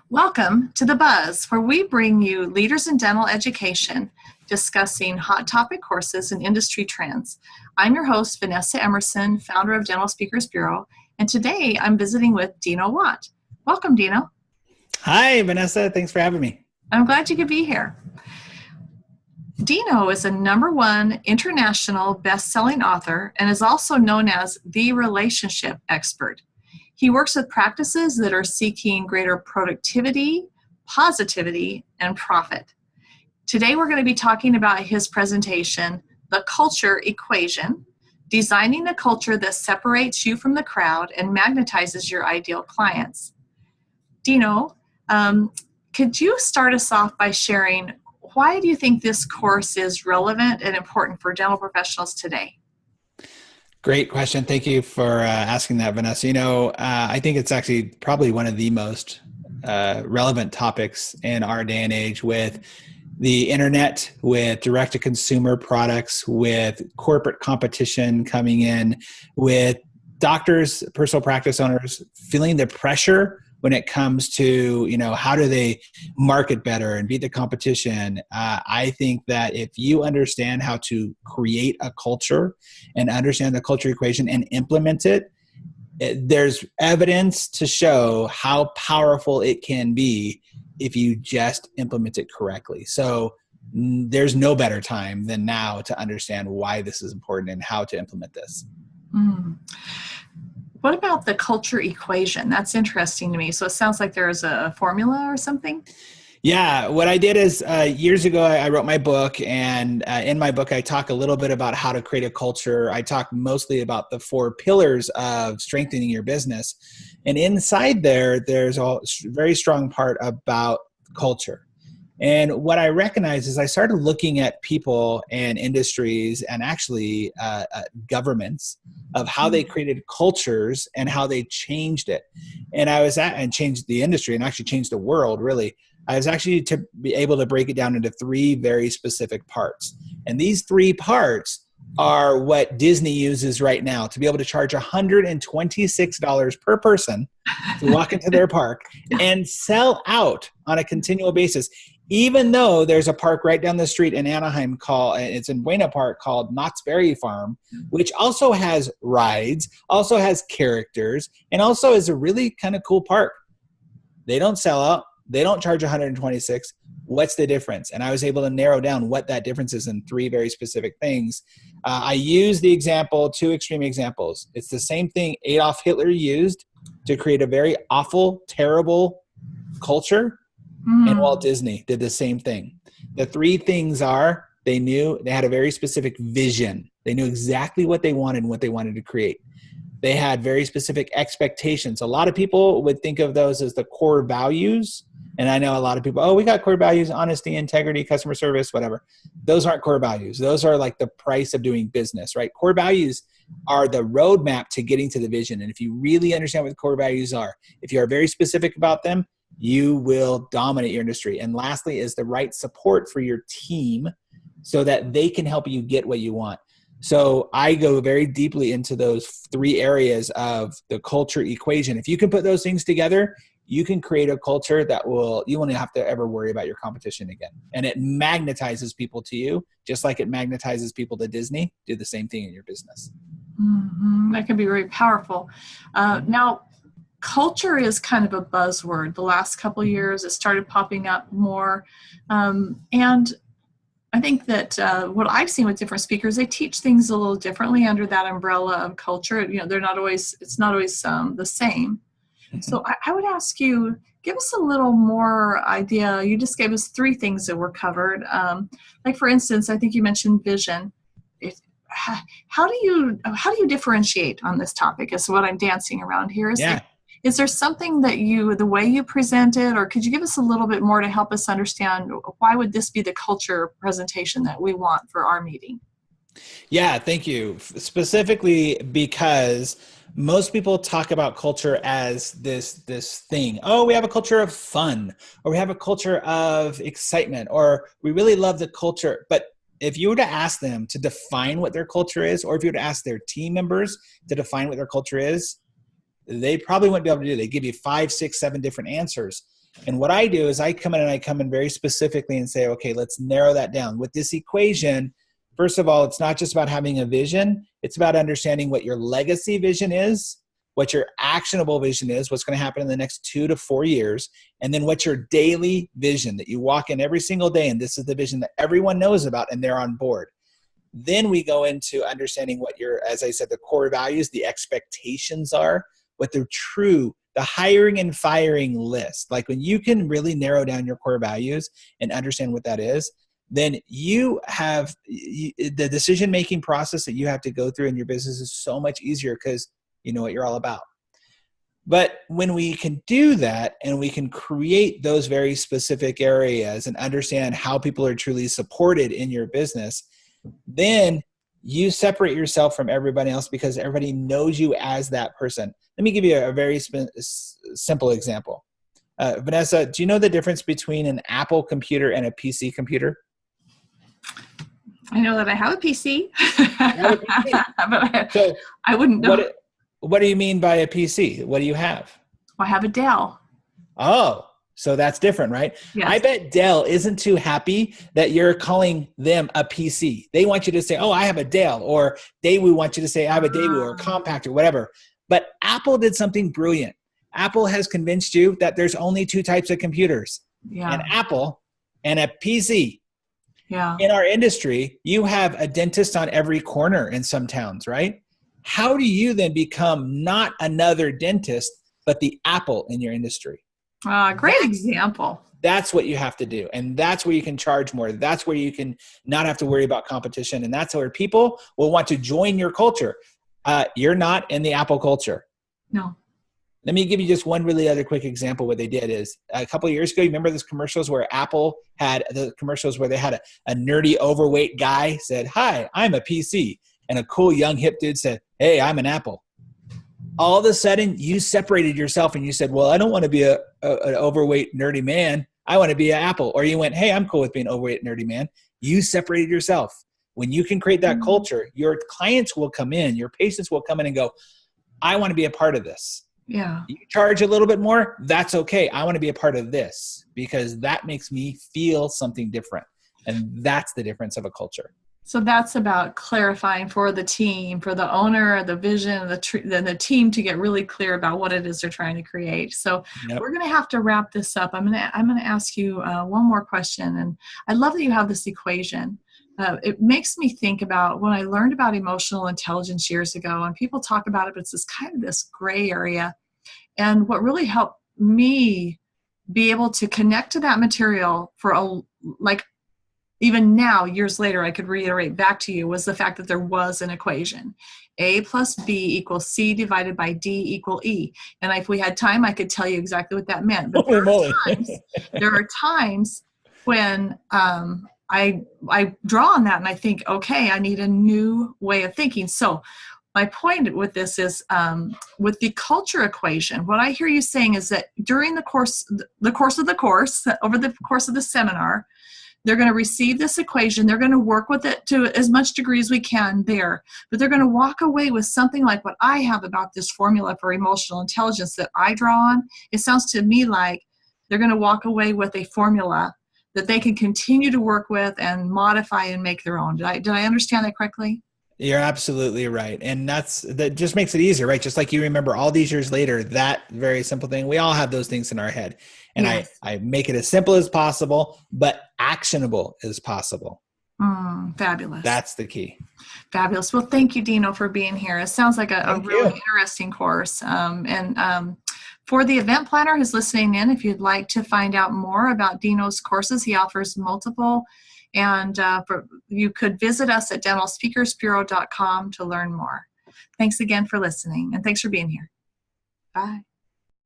Welcome to The Buzz, where we bring you leaders in dental education discussing hot topic courses and industry trends. I'm your host, Vanessa Emerson, founder of Dental Speakers Bureau, and today I'm visiting with Dino Watt. Welcome, Dino. Hi, Vanessa. Thanks for having me. I'm glad you could be here. Dino is a #1 international best-selling author and is also known as the relationship expert. He works with practices that are seeking greater productivity, positivity, and profit. Today, we're going to be talking about his presentation, The Culture Equation, designing a culture that separates you from the crowd and magnetizes your ideal clients. Dino, could you start us off by sharing why do you think this course is relevant and important for dental professionals today? Great question. Thank you for asking that, Vanessa. I think it's actually probably one of the most relevant topics in our day and age with the internet, with direct-to-consumer products, with corporate competition coming in, with doctors, personal practice owners feeling the pressure when it comes to, how do they market better and beat the competition. I think that if you understand how to create a culture and understand the culture equation and implement it, there's evidence to show how powerful it can be if you just implement it correctly. So there's no better time than now to understand why this is important and how to implement this. What about the culture equation? That's interesting to me. So it sounds like there's a formula or something? Yeah, what I did is years ago, I wrote my book, and in my book, I talk a little bit about how to create a culture. I talk mostly about the 4 pillars of strengthening your business. And inside there's a very strong part about culture. And what I recognized is I started looking at people and industries and actually governments of how they created cultures and how they changed it. And and changed the industry and actually changed the world, really. I was actually to be able to break it down into 3 very specific parts. And these 3 parts are what Disney uses right now to be able to charge $126 per person to walk into their park and sell out on a continual basis. Even though there's a park right down the street in Anaheim it's in Buena Park called Knott's Berry Farm, which also has rides, also has characters, and also is a really kind of cool park. They don't sell out. They don't charge $126. What's the difference? And I was able to narrow down what that difference is in 3 very specific things. I use the example, 2 extreme examples. It's the same thing Adolf Hitler used to create a very awful, terrible culture. And Walt Disney did the same thing. The 3 things are they had a very specific vision. They knew exactly what they wanted and what they wanted to create. They had very specific expectations. A lot of people would think of those as the core values. And I know a lot of people, we got core values, honesty, integrity, customer service, whatever. Those aren't core values. Those are like the price of doing business, right? Core values are the roadmap to getting to the vision. And if you really understand what the core values are, if you are very specific about them, you will dominate your industry. And lastly is the right support for your team so that they can help you get what you want. So I go very deeply into those 3 areas of the culture equation. If you can put those things together, you can create a culture that you won't have to ever worry about your competition again. And it magnetizes people to you, just like it magnetizes people to Disney. Do the same thing in your business. That can be very powerful. Now, culture is kind of a buzzword. The last couple of years, it started popping up more. And I think that what I've seen with different speakers, they teach things a little differently under that umbrella of culture. It's not always the same. So I would ask you, give us a little more idea. You just gave us 3 things that were covered. Like for instance, I think you mentioned vision. How do you differentiate on this topic is what I'm dancing around here. Is there something that the way you present it, or could you give us a little bit more to help us understand why would this be the culture presentation that we want for our meeting? Yeah, thank you. Specifically because most people talk about culture as this thing. Oh, we have a culture of fun, or we have a culture of excitement, or we really love the culture. But if you were to ask them to define what their culture is, or if you were to ask their team members to define what their culture is, they probably wouldn't be able to do it. They give you 5, 6, 7 different answers. And what I do is I come in very specifically and say, okay, let's narrow that down. With this equation, first of all, it's not just about having a vision. It's about understanding what your legacy vision is, what your actionable vision is, what's going to happen in the next 2 to 4 years, and then what's your daily vision that you walk in every single day, and this is the vision that everyone knows about and they're on board. Then we go into understanding what your, as I said, the core values, the expectations are, what the hiring and firing list. Like when you can really narrow down your core values and understand what that is, then you have the decision-making process that you have to go through in your business is so much easier because you know what you're all about. But when we can do that and we can create those very specific areas and understand how people are truly supported in your business, then you separate yourself from everybody else because everybody knows you as that person. Let me give you a very simple example. Vanessa, do you know the difference between an Apple computer and a PC computer? I know that I have a PC, but So I wouldn't know. What do you mean by a PC? What do you have? I have a Dell. Oh, so that's different, right? Yes. I bet Dell isn't too happy that you're calling them a PC. They want you to say, oh, I have a Dell, or they would want you to say, I have a Daewoo or a Compact or whatever. But Apple did something brilliant. Apple has convinced you that there's only 2 types of computers, an Apple and a PC. Yeah. In our industry, you have a dentist on every corner in some towns, right? How do you then become not another dentist, but the Apple in your industry? Great example. That's what you have to do. And that's where you can charge more. That's where you can not have to worry about competition. And that's where people will want to join your culture. You're not in the Apple culture. No. Let me give you just one really other quick example. What they did is a couple of years ago, you remember those commercials where Apple had the commercials where they had a nerdy, overweight guy said, hi, I'm a PC. And a cool young hip dude said, hey, I'm an Apple. All of a sudden, you separated yourself and you said, well, I don't want to be an overweight, nerdy man. I want to be an Apple. Or you went, hey, I'm cool with being an overweight, nerdy man. You separated yourself. When you can create that culture, your clients will come in, your patients will come in and go, I want to be a part of this. Yeah. You charge a little bit more. That's okay. I want to be a part of this because that makes me feel something different. And that's the difference of a culture. So that's about clarifying for the team, for the owner, the vision, the team to get really clear about what it is they're trying to create. So We're going to have to wrap this up. I'm going to ask you one more question. And I love that you have this equation. It makes me think about when I learned about emotional intelligence years ago, and people talk about it, but it's this gray area. And what really helped me be able to connect to that material for even now, years later, I could reiterate back to you was the fact that there was an equation. A plus B equals C divided by D equal E. And if we had time, I could tell you exactly what that meant. But there are times when I draw on that and I think, okay, I need a new way of thinking. So my point with this is with the culture equation, what I hear you saying is that during the course of the course, over the course of the seminar, they're going to receive this equation. They're going to work with it to as much degree as we can there. But they're going to walk away with something like what I have about this formula for emotional intelligence that I draw on. It sounds to me like they're going to walk away with a formula that they can continue to work with and modify and make their own. Did I understand that correctly? You're absolutely right. And that just makes it easier, right? Just like you remember all these years later, that very simple thing, we all have those things in our head. And yes. I make it as simple as possible, but actionable as possible. Fabulous. That's the key. Fabulous. Well, thank you, Dino, for being here. It sounds like a really interesting course. For the event planner who's listening in, if you'd like to find out more about Dino's courses, he offers multiple. And you could visit us at dentalspeakersbureau.com to learn more. Thanks again for listening, and thanks for being here. Bye.